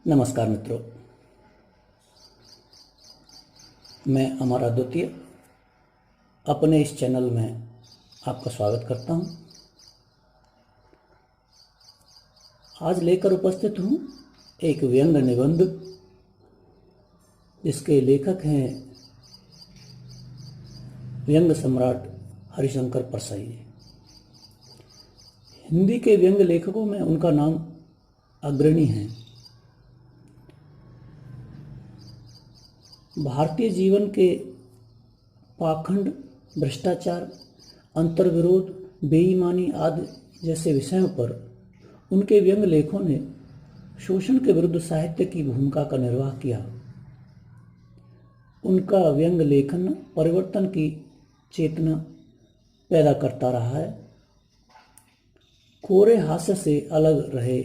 नमस्कार मित्रों, मैं अमर अद्वितीय अपने इस चैनल में आपका स्वागत करता हूं। आज लेकर उपस्थित हूं एक व्यंग्य निबंध जिसके लेखक हैं व्यंग्य सम्राट हरिशंकर परसाई जी। हिंदी के व्यंग्य लेखकों में उनका नाम अग्रणी है। भारतीय जीवन के पाखंड, भ्रष्टाचार, अंतर्विरोध, बेईमानी आदि जैसे विषयों पर उनके व्यंग्य लेखों ने शोषण के विरुद्ध साहित्य की भूमिका का निर्वाह किया। उनका व्यंग्य लेखन परिवर्तन की चेतना पैदा करता रहा है। कोरे हास्य से अलग रहे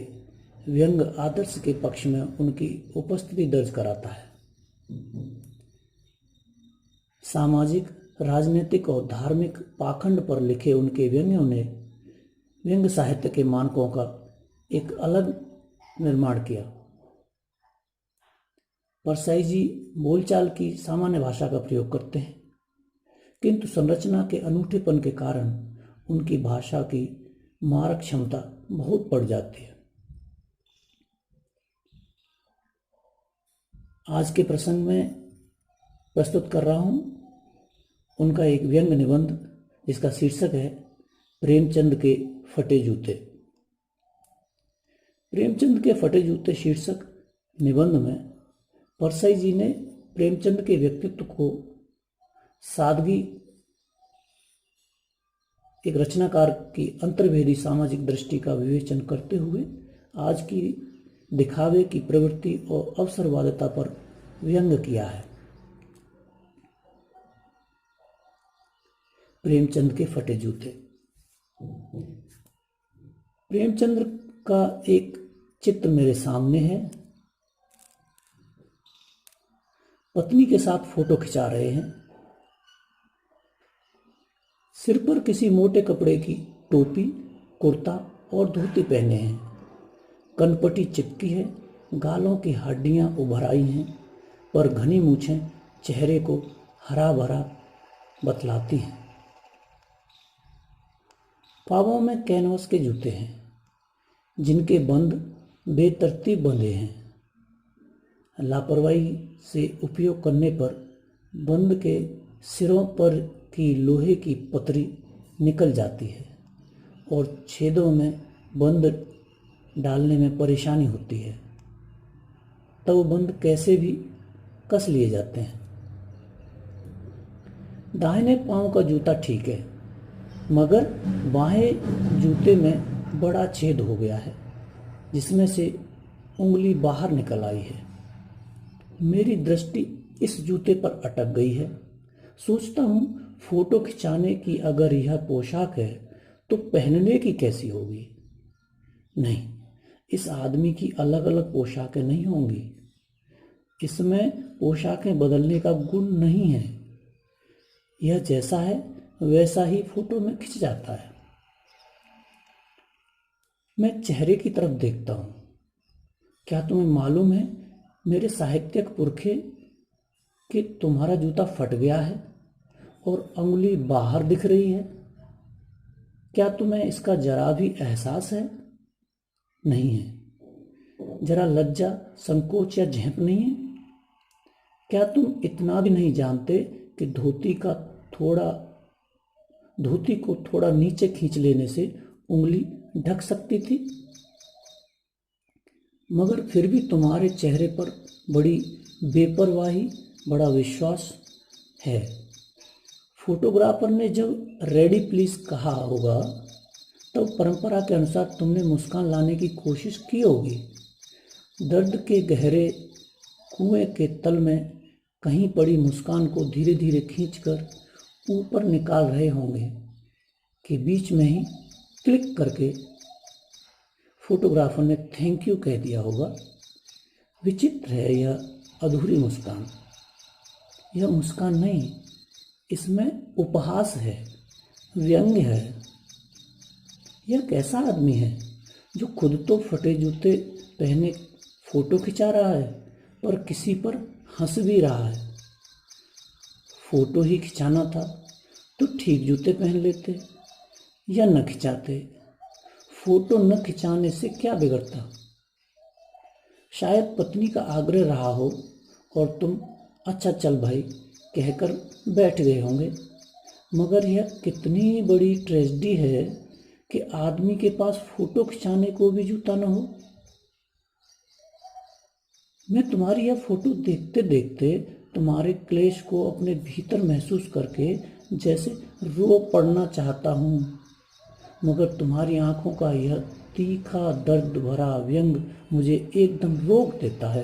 व्यंग्य आदर्श के पक्ष में उनकी उपस्थिति दर्ज कराता है। सामाजिक, राजनीतिक और धार्मिक पाखंड पर लिखे उनके व्यंग्यों ने व्यंग्य साहित्य के मानकों का एक अलग निर्माण किया। परसाई जी बोलचाल की सामान्य भाषा का प्रयोग करते हैं, किंतु संरचना के अनूठेपन के कारण उनकी भाषा की मारक क्षमता बहुत बढ़ जाती है। आज के प्रसंग में प्रस्तुत कर रहा हूं उनका एक व्यंग्य निबंध जिसका शीर्षक है प्रेमचंद के फटे जूते। प्रेमचंद के फटे जूते शीर्षक निबंध में परसाई जी ने प्रेमचंद के व्यक्तित्व को सादगी, एक रचनाकार की अंतर्भेदी सामाजिक दृष्टि का विवेचन करते हुए आज की दिखावे की प्रवृत्ति और अवसरवादिता पर व्यंग्य किया है। प्रेमचंद के फटे जूते। प्रेमचंद का एक चित्र मेरे सामने है। पत्नी के साथ फोटो खिंचा रहे हैं। सिर पर किसी मोटे कपड़े की टोपी, कुर्ता और धोती पहने हैं। कनपटी चिपकी है, गालों की हड्डियां उभर आई हैं, पर घनी मूछें चेहरे को हरा भरा बतलाती हैं। पांवों में कैनवस के जूते हैं, जिनके बंद बेतरतीब बंधे हैं। लापरवाही से उपयोग करने पर बंद के सिरों पर की लोहे की पतरी निकल जाती है और छेदों में बंद डालने में परेशानी होती है। तब बंद कैसे भी कस लिए जाते हैं। दाहिने पांव का जूता ठीक है, मगर बाएं जूते में बड़ा छेद हो गया है, जिसमें से उंगली बाहर निकल आई है। मेरी दृष्टि इस जूते पर अटक गई है। सोचता हूँ, फोटो खिंचाने की अगर यह पोशाक है तो पहनने की कैसी होगी। नहीं, इस आदमी की अलग अलग पोशाकें नहीं होंगी। इसमें पोशाकें बदलने का गुण नहीं है। यह जैसा है वैसा ही फोटो में खिंच जाता है। मैं चेहरे की तरफ देखता हूं। क्या तुम्हें मालूम है मेरे साहित्यिक पुरखे कि तुम्हारा जूता फट गया है और अंगुली बाहर दिख रही है? क्या तुम्हें इसका जरा भी एहसास है? नहीं है। जरा लज्जा, संकोच या झेप नहीं है? क्या तुम इतना भी नहीं जानते कि धोती को थोड़ा नीचे खींच लेने से उंगली ढक सकती थी? मगर फिर भी तुम्हारे चेहरे पर बड़ी बेपरवाही, बड़ा विश्वास है। फोटोग्राफर ने जब रेडी प्लीज कहा होगा तब परंपरा के अनुसार तुमने मुस्कान लाने की कोशिश की होगी। दर्द के गहरे कुएं के तल में कहीं पड़ी मुस्कान को धीरे धीरे खींचकर ऊपर निकाल रहे होंगे कि बीच में ही क्लिक करके फोटोग्राफर ने थैंक यू कह दिया होगा। विचित्र है यह अधूरी मुस्कान। यह मुस्कान नहीं, इसमें उपहास है, व्यंग्य है। यह कैसा आदमी है जो खुद तो फटे जूते पहने फोटो खिंचा रहा है और किसी पर हंस भी रहा है। फोटो ही खिंचाना था तो ठीक जूते पहन लेते या न खिंचाते। फोटो न खिंचाने से क्या बिगड़ता। शायद पत्नी का आग्रह रहा हो और तुम अच्छा चल भाई कहकर बैठ गए होंगे, मगर यह कितनी बड़ी ट्रेजेडी है कि आदमी के पास फोटो खिंचाने को भी जूता न हो। मैं तुम्हारी यह फोटो देखते देखते तुम्हारे क्लेश को अपने भीतर महसूस करके जैसे रो पड़ना चाहता हूँ, मगर तुम्हारी आंखों का यह तीखा दर्द भरा व्यंग मुझे एकदम रोक देता है।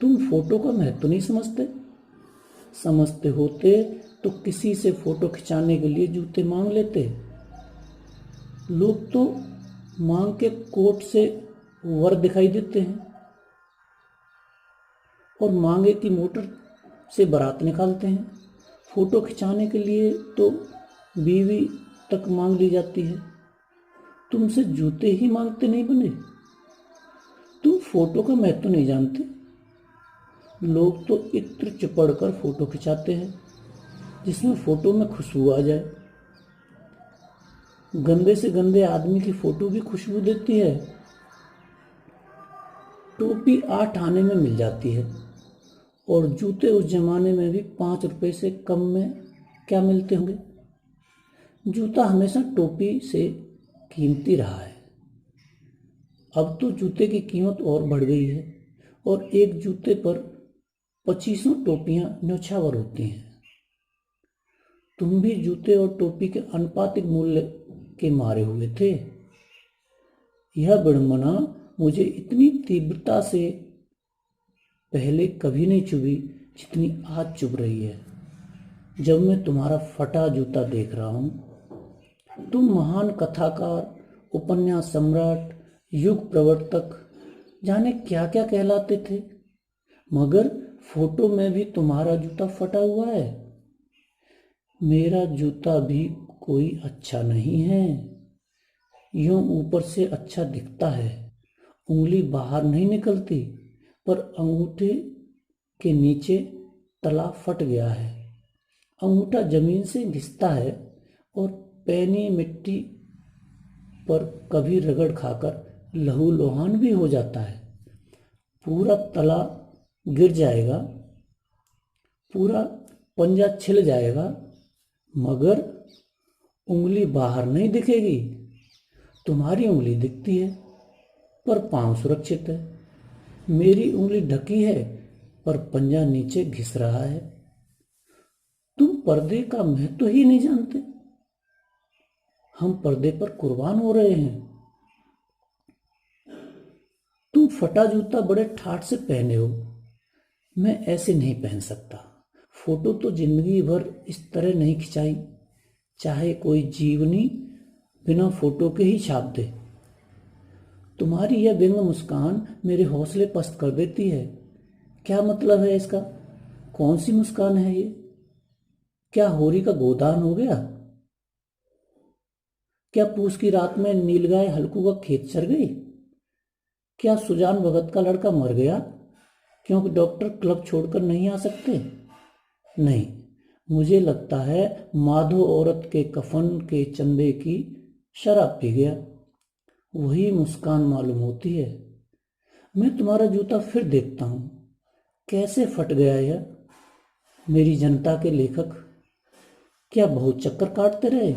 तुम फोटो का महत्व नहीं समझते। समझते होते तो किसी से फोटो खिंचाने के लिए जूते मांग लेते। लोग तो मांग के कोट से वर दिखाई देते हैं और मांगे की मोटर से बारात निकालते हैं। फोटो खिंचाने के लिए तो बीवी तक मांग ली जाती है। तुमसे जूते ही मांगते नहीं बने। तुम फोटो का महत्व नहीं जानते। लोग तो इत्र चिपड़ कर फोटो खिंचाते हैं जिसमें फोटो में खुशबू आ जाए। गंदे से गंदे आदमी की फोटो भी खुशबू देती है। टोपी 8 आने में मिल जाती है और जूते उस जमाने में भी 5 रुपए से कम में क्या मिलते होंगे। जूता हमेशा टोपी से कीमती रहा है। अब तो जूते की कीमत और बढ़ गई है और एक जूते पर 25 टोपियां न्यौछावर होती हैं। तुम भी जूते और टोपी के अनुपातिक मूल्य के मारे हुए थे। यह विडंबना मुझे इतनी तीव्रता से पहले कभी नहीं चुभी जितनी आज चुभ रही है जब मैं तुम्हारा फटा जूता देख रहा हूँ। तुम महान कथाकार, उपन्यास सम्राट, युग प्रवर्तक, जाने क्या क्या कहलाते थे, मगर फोटो में भी तुम्हारा जूता फटा हुआ है। मेरा जूता भी कोई अच्छा नहीं है। यूं ऊपर से अच्छा दिखता है, उंगली बाहर नहीं निकलती, पर अंगूठे के नीचे तला फट गया है। अंगूठा जमीन से घिसता है और पैनी मिट्टी पर कभी रगड़ खाकर लहूलुहान भी हो जाता है। पूरा तला गिर जाएगा, पूरा पंजा छिल जाएगा, मगर उंगली बाहर नहीं दिखेगी। तुम्हारी उंगली दिखती है पर पांव सुरक्षित है। मेरी उंगली ढकी है पर पंजा नीचे घिस रहा है। तुम पर्दे का महत्व ही नहीं जानते। हम पर्दे पर कुर्बान हो रहे हैं। तुम फटा जूता बड़े ठाठ से पहने हो। मैं ऐसे नहीं पहन सकता। फोटो तो जिंदगी भर इस तरह नहीं खिंचाई, चाहे कोई जीवनी बिना फोटो के ही छाप दे। तुम्हारी यह व्यंग मुस्कान मेरे हौसले पस्त कर देती है। क्या मतलब है इसका? कौन सी मुस्कान है ये? क्या होरी का गोदान हो गया? क्या पूस की रात में नीलगाय हल्कू का खेत चर गई? क्या सुजान भगत का लड़का मर गया क्योंकि डॉक्टर क्लब छोड़कर नहीं आ सकते? नहीं, मुझे लगता है माधो औरत के कफन के चंदे की शराब पी गया। वही मुस्कान मालूम होती है। मैं तुम्हारा जूता फिर देखता हूँ। कैसे फट गया यह? मेरी जनता के लेखक क्या बहुत चक्कर काटते रहे?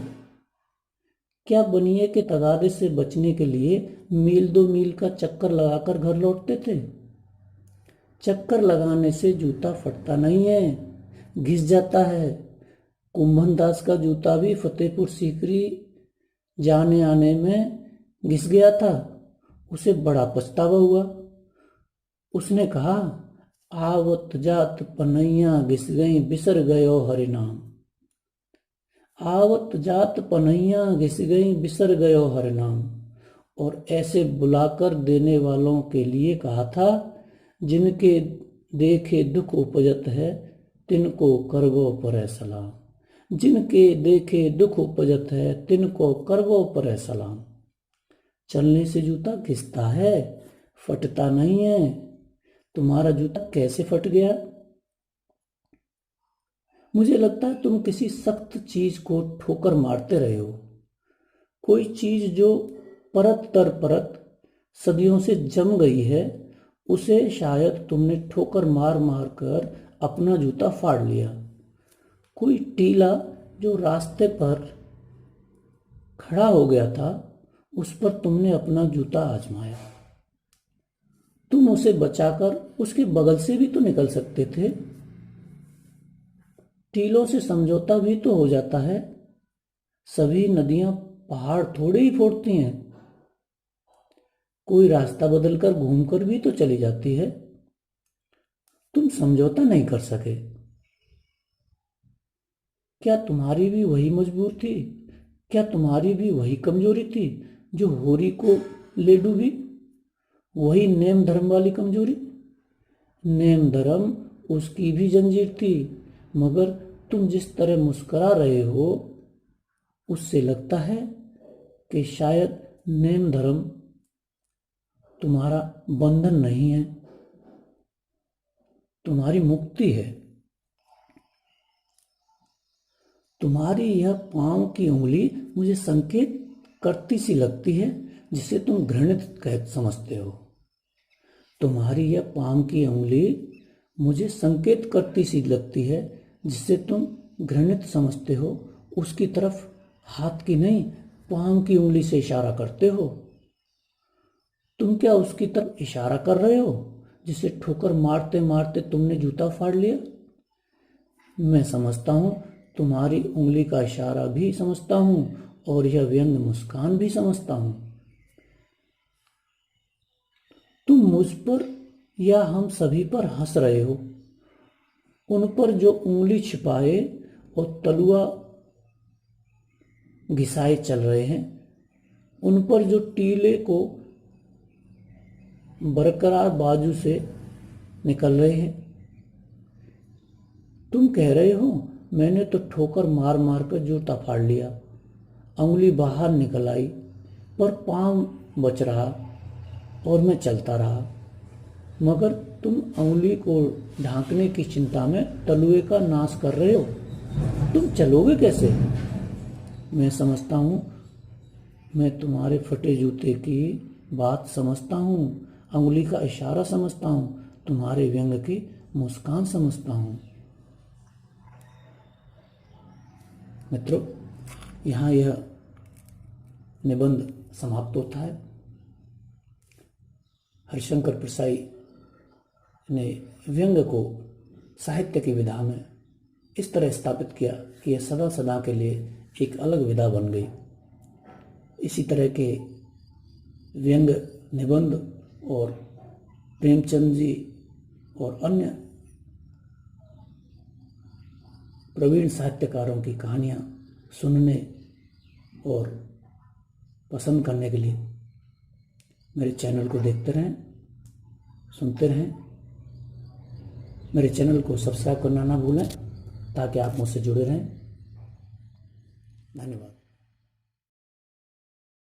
क्या बनिए के तगादे से बचने के लिए मील 2 मील का चक्कर लगाकर घर लौटते थे? चक्कर लगाने से जूता फटता नहीं है, घिस जाता है। कुंभन दास का जूता भी फतेहपुर सीकरी जाने आने में घिस गया था। उसे बड़ा पछतावा हुआ। उसने कहा, आवत जात पनैया घिस गई बिसर गयो हरि नाम। आवत जात पनैया घिस गई बिसर गयो हरि नाम। और ऐसे बुलाकर देने वालों के लिए कहा था, जिनके देखे दुख उपजत है तिनको करगो परै सलाम। जिनके देखे दुख उपजत है तिनको करगो परै सलाम। चलने से जूता घिसता है, फटता नहीं है। तुम्हारा जूता कैसे फट गया? मुझे लगता है तुम किसी सख्त चीज को ठोकर मारते रहे हो। कोई चीज जो परत दर परत सदियों से जम गई है, उसे शायद तुमने ठोकर मार मार कर अपना जूता फाड़ लिया। कोई टीला जो रास्ते पर खड़ा हो गया था, उस पर तुमने अपना जूता आजमाया। तुम उसे बचाकर उसके बगल से भी तो निकल सकते थे। टीलों से समझौता भी तो हो जाता है। सभी नदियां पहाड़ थोड़े ही फोड़ती हैं। कोई रास्ता बदलकर घूमकर भी तो चली जाती है। तुम समझौता नहीं कर सके। क्या तुम्हारी भी वही मजबूर थी? क्या तुम्हारी भी वही कमजोरी थी जो होरी को ले डूबी? वही नेम धर्म वाली कमजोरी? नेम धर्म उसकी भी जंजीर थी, मगर तुम जिस तरह मुस्करा रहे हो, उससे लगता है कि शायद नेम धर्म तुम्हारा बंधन नहीं है, तुम्हारी मुक्ति है। तुम्हारी यह पांव की उंगली मुझे संकेत करती सी लगती है, जिसे तुम घृणित कह समझते हो। तुम्हारी यह पांव की उंगली मुझे संकेत करती सी लगती है, जिसे तुम घृणित समझते हो। उसकी तरफ हाथ की नहीं, पांव की उंगली से इशारा करते हो। तुम क्या उसकी तरफ इशारा कर रहे हो जिसे ठोकर मारते मारते तुमने जूता फाड़ लिया? मैं समझता हूं, तुम्हारी उंगली का इशारा भी समझता हूं, और यह व्यंग मुस्कान भी समझता हूं। तुम मुझ पर या हम सभी पर हंस रहे हो। उन पर जो उंगली छिपाए और तलुआ घिसाए चल रहे हैं, उन पर जो टीले को बरकरार बाजू से निकल रहे हैं। तुम कह रहे हो, मैंने तो ठोकर मार मार कर जूता फाड़ लिया, उंगली बाहर निकल आई, पर पांव बच रहा और मैं चलता रहा। मगर तुम उंगली को ढांकने की चिंता में तलुए का नाश कर रहे हो। तुम चलोगे कैसे? मैं समझता हूँ, मैं तुम्हारे फटे जूते की बात समझता हूँ, उंगली का इशारा समझता हूँ, तुम्हारे व्यंग की मुस्कान समझता हूँ। मित्रों, यहाँ यह निबंध समाप्त होता है। हरिशंकर परसाई ने व्यंग को साहित्य की विधा में इस तरह स्थापित किया कि यह सदा सदा के लिए एक अलग विधा बन गई। इसी तरह के व्यंग निबंध और प्रेमचंद जी और अन्य प्रवीण साहित्यकारों की कहानियाँ सुनने और पसंद करने के लिए मेरे चैनल को देखते रहें, सुनते रहें। मेरे चैनल को सब्सक्राइब करना ना भूलें, ताकि आप मुझसे जुड़े रहें। धन्यवाद।